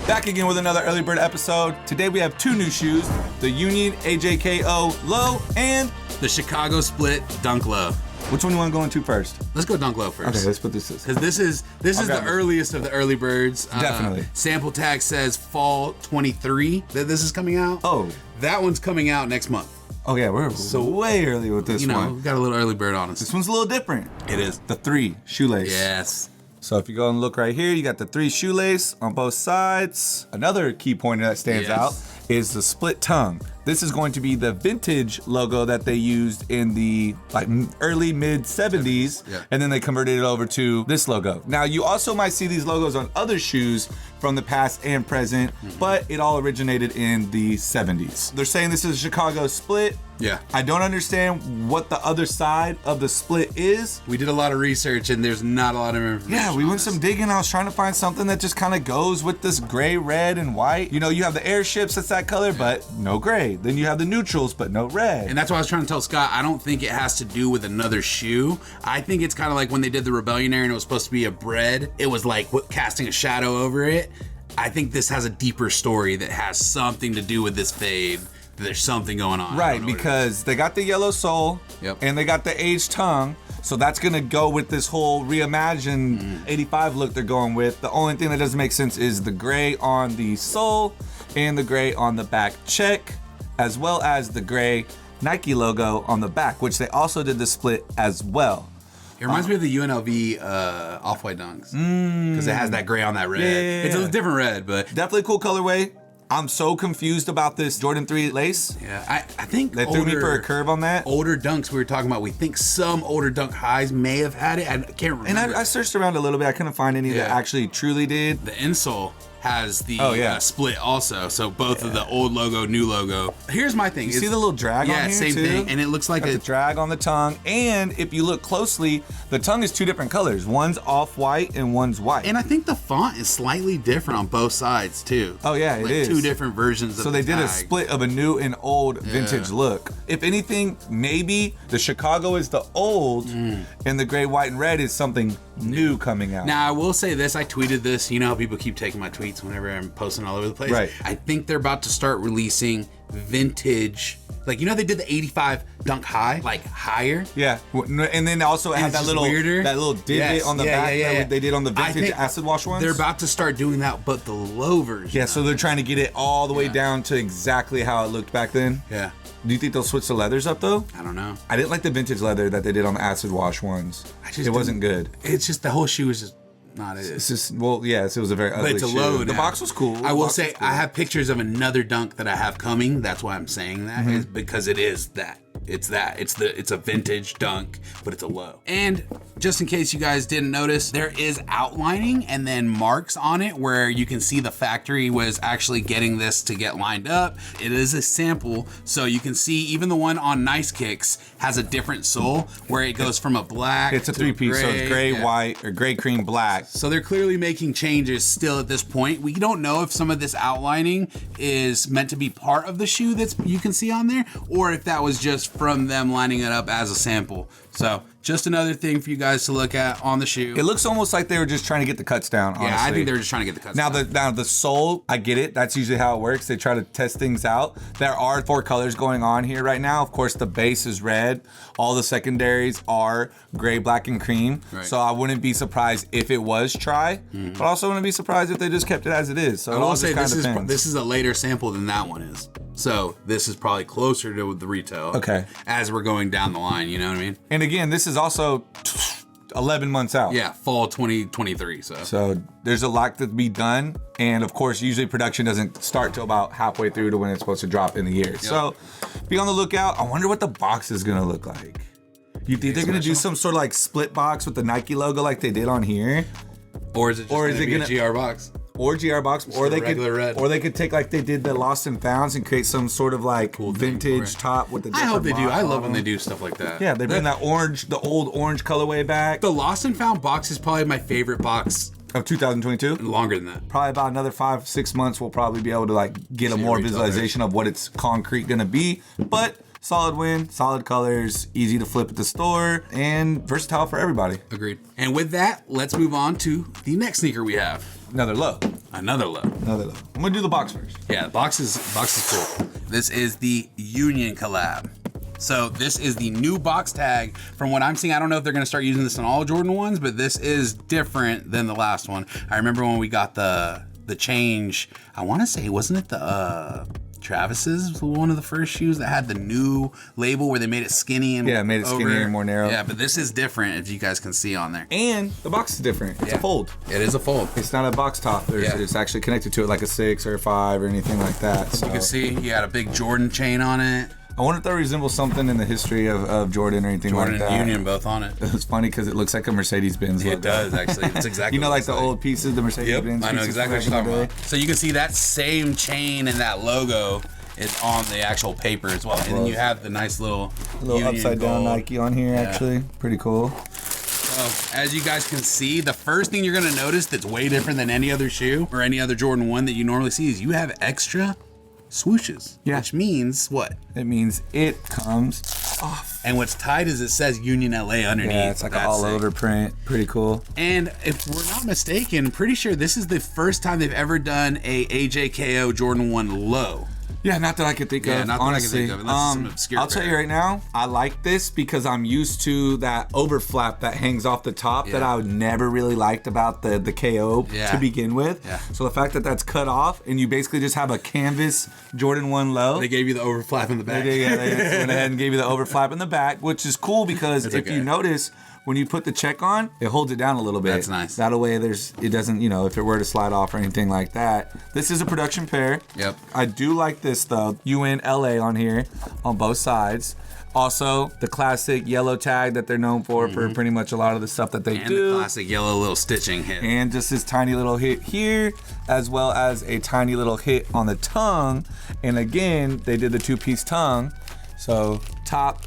Back again with another Early Bird episode. Today we have 2 new shoes, the Union AJKO Low and the Chicago Split Dunk Low. Which one do you want to go into first? Let's go Dunk Low first. Okay, let's put this. Because this is the earliest of the early birds. Definitely. Sample tag says fall 23 that this is coming out. Oh. That one's coming out next month. Oh yeah, we're way early with this one. We got a little early bird on us. This one's a little different. It is. The 3 shoelace. Yes. So if you go and look right here, you got the 3 shoelace on both sides. Another key pointer that stands out is the split tongue. This is going to be the vintage logo that they used in the early mid 70s, and then they converted it over to this logo. Now you also might see these logos on other shoes from the past and present, but it all originated in the 70s. They're saying this is a Chicago split. Yeah. I don't understand what the other side of the split is. We did a lot of research and there's not a lot of information. Yeah, we went some digging. I was trying to find something that just kind of goes with this gray, red, and white. You know, you have the airships that's that color, but no gray. Then you have the neutrals, but no red. And that's why I was trying to tell Scott, I don't think it has to do with another shoe. I think it's kind of like when they did the Rebellionaire and it was supposed to be a bread. It was like casting a shadow over it. I think this has a deeper story that has something to do with this fade. There's something going on. Right, because they got the yellow sole and they got the aged tongue. So that's going to go with this whole reimagined 85 look they're going with. The only thing that doesn't make sense is the gray on the sole and the gray on the back check, as well as the gray Nike logo on the back, which they also did the split as well. It reminds me of the UNLV off-white dunks because it has that gray on that red. Yeah. It's a different red, but definitely a cool colorway. I'm so confused about this Jordan 3 lace. Yeah, I think they threw me for a curve on that. Older dunks we were talking about, we think some older dunk highs may have had it. I can't remember. And I searched around a little bit. I couldn't find any that actually truly did. The insole has the split also. So both of the old logo, new logo. Here's my thing. You see the little drag on here same too? thing. And it looks like a drag on the tongue. And if you look closely, the tongue is 2 different colors. One's off-white and one's white. And I think the font is slightly different on both sides too. Oh yeah, it is. 2 different versions of So they did a split of a new and old vintage look. If anything, maybe the Chicago is the old and the gray, white, and red is something new coming out. Now I will say this, I tweeted this. You know how people keep taking my tweets whenever I'm posting all over the place? Right. I think they're about to start releasing vintage, like, you know, they did the 85 dunk high, like higher. Yeah, and then also it had that little divot on the back that they did on the vintage acid wash ones. They're about to start doing that, but the low version. Yeah, so they're trying to get it all the way down to exactly how it looked back then. Yeah. Do you think they'll switch the leathers up though? I don't know. I didn't like the vintage leather that they did on the acid wash ones. It wasn't good. It's just the whole shoe is just not it. It's just, well, yes, it was a very ugly But it's a shoe. low The now. box was cool. I will say, I have pictures of another dunk that I have coming. That's why I'm saying that, is because it is that. It's that. It's a vintage dunk, but it's a low. And just in case you guys didn't notice, there is outlining and then marks on it where you can see the factory was actually getting this to get lined up. It is a sample, so you can see even the one on Nice Kicks has a different sole where it goes from a black. It's a 3-piece, so it's gray, white, or gray, cream, black. So they're clearly making changes still at this point. We don't know if some of this outlining is meant to be part of the shoe that you can see on there, or if that was just from them lining it up as a sample. So just another thing for you guys to look at on the shoe. It looks almost like they were just trying to get the cuts down, honestly. Yeah, I think they were just trying to get the cuts down. Now the sole, I get it. That's usually how it works. They try to test things out. There are 4 colors going on here right now. Of course, the base is red. All the secondaries are gray, black, and cream. Right. So I wouldn't be surprised if it was tri, but I also wouldn't be surprised if they just kept it as it is. So I will say this is a later sample than that one is. So this is probably closer to the retail. Okay. As we're going down the line, you know what I mean? And again, this is also 11 months out. Yeah, fall 2023. So there's a lot to be done. And of course, usually production doesn't start till about halfway through to when it's supposed to drop in the year. Yep. So be on the lookout. I wonder what the box is gonna look like. You think they're gonna do some sort of like split box with the Nike logo like they did on here? Or is it just gonna be a GR box? Or GR box, or they could take like they did the Lost and Founds and create some sort of like cool vintage top with the. I hope they do. I love when they do stuff like that. Yeah, they bring that orange, the old orange colorway back. The Lost and Found box is probably my favorite box of 2022. Longer than that. Probably about another 5-6 months. We'll probably be able to like get a more visualization of what it's concrete gonna be, but. Solid win, solid colors, easy to flip at the store, and versatile for everybody. Agreed. And with that, let's move on to the next sneaker we have. Another low. Another low. Another low. I'm gonna do the box first. Yeah, the box is cool. This is the Union collab. So this is the new box tag. From what I'm seeing, I don't know if they're gonna start using this on all Jordan 1s, but this is different than the last one. I remember when we got the change, I wanna say, wasn't it the Travis's was one of the first shoes that had the new label where they made it skinny and made it skinnier and more narrow. Yeah, but this is different, if you guys can see on there. And the box is different. It's a fold. It is a fold. It's not a box top. It's actually connected to it like a 6 or a 5 or anything like that. So you can see you got a big Jordan chain on it. I wonder if that resembles something in the history of Jordan or anything like that. Jordan and Union both on it. It's funny because it looks like a Mercedes-Benz logo. It does, actually. It's exactly you know, like the old pieces, the Mercedes-Benz I know pieces exactly what from you're back in talking the day. about. So you can see that same chain and that logo is on the actual paper as well. And then you have the nice little upside down Nike on here, actually. Pretty cool. So, as you guys can see, the first thing you're going to notice that's way different than any other shoe or any other Jordan 1 that you normally see is you have extra swooshes. Yeah. Which means what? It means it comes off. And what's tight is it says Union LA underneath. Yeah, it's like an all-over print. Pretty cool. And if we're not mistaken, pretty sure this is the first time they've ever done a AJKO Jordan 1 low. Yeah, not that I could think of, not honestly. that I can think of, unless it's some obscure I'll tell you right now, I like this because I'm used to that overflap that hangs off the top that I never really liked about the KO to begin with. Yeah. So the fact that that's cut off and you basically just have a canvas Jordan 1 low. They gave you the overflap in the back. They went ahead and gave you the overflap in the back, which is cool because if you notice, when you put the check on, it holds it down a little bit. That's nice. That way it doesn't, if it were to slide off or anything like that. This is a production pair. Yep. I do like this though. UNLA on here on both sides. Also, the classic yellow tag that they're known for pretty much a lot of the stuff that they do. And the classic yellow little stitching hit. And just this tiny little hit here, as well as a tiny little hit on the tongue. And again, they did the 2-piece tongue. So top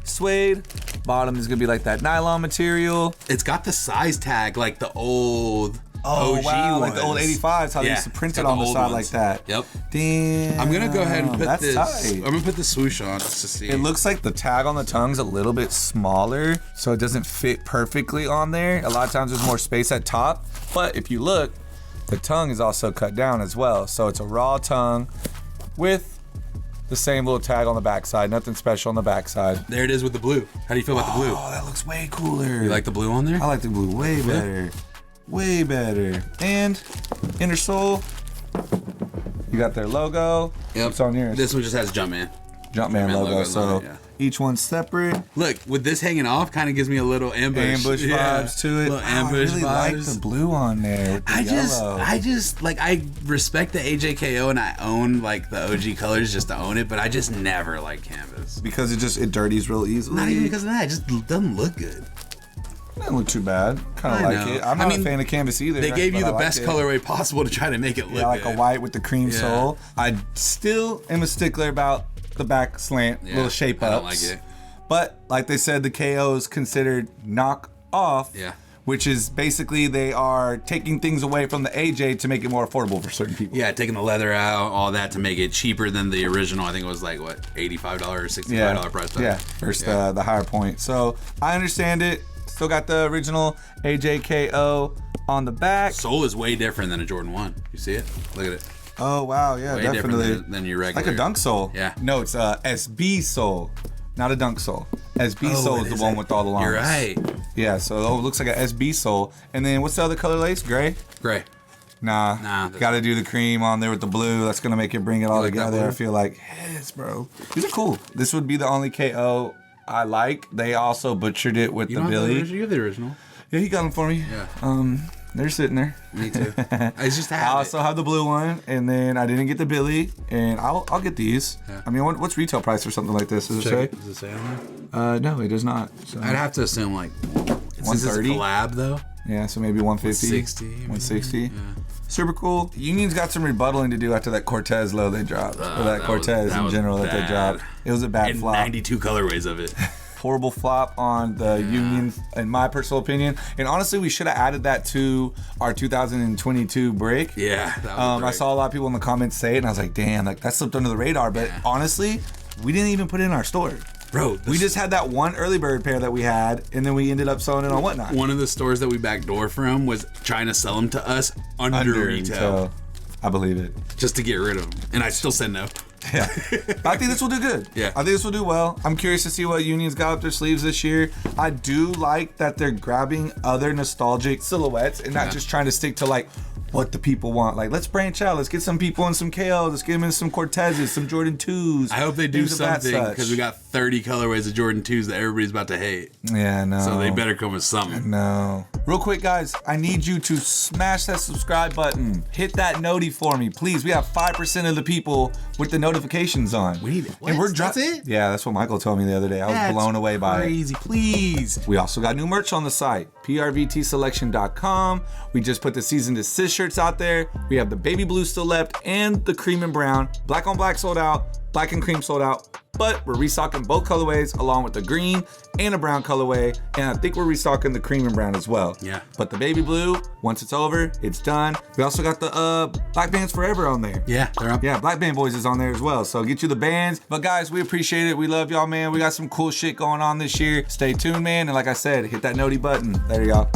suede, bottom is gonna be like that nylon material. It's got the size tag like the old OG ones. Like the old 85s, how they used to print it on the side like that. Yep. Damn. I'm gonna go ahead and put this. Tight. I'm gonna put the swoosh on just to see. It looks like the tag on the tongue's a little bit smaller, so it doesn't fit perfectly on there. A lot of times there's more space at top, but if you look, the tongue is also cut down as well. So it's a raw tongue with the same little tag on the backside. Nothing special on the backside. There it is with the blue. How do you feel about the blue? Oh, that looks way cooler. You like the blue on there? I like the blue way better. Way better. And inner sole, you got their logo. Yep. What's on yours? This one just has Jumpman. Jumpman logo. So yeah. each one's separate. Look, with this hanging off, kind of gives me a little ambush vibes to it. Little ambush I really vibes. like the blue on there. With the yellow. I respect the AJKO and I own like the OG colors just to own it, but I just never like canvas. Because it dirties real easily. Not even because of that, it just doesn't look good. Doesn't look too bad. Kind of like it. I'm not a fan of canvas either. They gave you the best colorway possible to try to make it look like good. A white with the cream sole. I still am a stickler about the back slant, little shape ups. I don't like it. But like they said, the KO is considered knock off. Yeah. Which is basically they are taking things away from the AJ to make it more affordable for certain people. Yeah, taking the leather out, all that to make it cheaper than the original. I think it was like what, $85 or $65 price tag. Yeah, versus the higher point. So I understand it. Still got the original AJKO on the back. Sole is way different than a Jordan 1. You see it? Look at it. Oh wow, yeah, Way definitely. different than your regular. Like a dunk sole. Yeah. No, it's a SB sole, not a dunk sole. SB sole is the one with all the lines. You're right. Yeah, so it looks like an SB sole. And then what's the other color lace? Gray? Gray. Nah. Gotta do the cream on there with the blue. That's gonna make it bring it all together. I feel like, yes, bro. These are cool. This would be the only KO I like. They also butchered it with the Billy. You have the original. Yeah, he got them for me. Yeah. They're sitting there. Me too. I just have I also have the blue one, and then I didn't get the Billy, and I'll get these. Yeah. I mean, what's retail price for something like this? Does it say? Does it say on there? No, it does not. So. I'd have to assume like 130. collab though. Yeah, so maybe 150. 160. Yeah. Super cool. Union's got some rebuttaling to do after that Cortez low they dropped, or that Cortez in general that they dropped. It was a bad and flop. 92 colorways of it. Horrible flop on the Union, in my personal opinion. And honestly, we should have added that to our 2022 break. Yeah. I saw a lot of people in the comments say it, and I was like, damn, like that slipped under the radar. But honestly, we didn't even put it in our store. Bro, We just had that one early bird pair that we had, and then we ended up selling it on Whatnot. one of the stores that we backdoor from was trying to sell them to us under retail. I believe it. Just to get rid of them. And I still said no. Yeah. I think this will do good. Yeah. I think this will do well. I'm curious to see what Union's got up their sleeves this year. I do like that they're grabbing other nostalgic silhouettes and not just trying to stick to like what the people want. Like, let's branch out. Let's get some people in some KLs. Let's get them in some Cortezes, some Jordan 2s. I hope they do something because we got 30 colorways of Jordan 2s that everybody's about to hate. Yeah, no. So they better come with something. No. Real quick, guys, I need you to smash that subscribe button. Hit that noti for me, please. We have 5% of the people with the notifications on. We need it. And we're That's it? Yeah, that's what Michael told me the other day. I was blown away by it. Crazy, please. We also got new merch on the site, prvtselection.com. We just put the season desist shirts out there. We have the baby blue still left and the cream and brown. Black on black sold out. Black and cream sold out. But we're restocking both colorways along with the green and a brown colorway. And I think we're restocking the cream and brown as well. Yeah. But the baby blue, once it's over, it's done. We also got the Black Bands Forever on there. Yeah, they're up. Yeah, Black Band Boys is on there as well. So get you the bands. But guys, we appreciate it. We love y'all, man. We got some cool shit going on this year. Stay tuned, man. And like I said, hit that noti button. There y'all.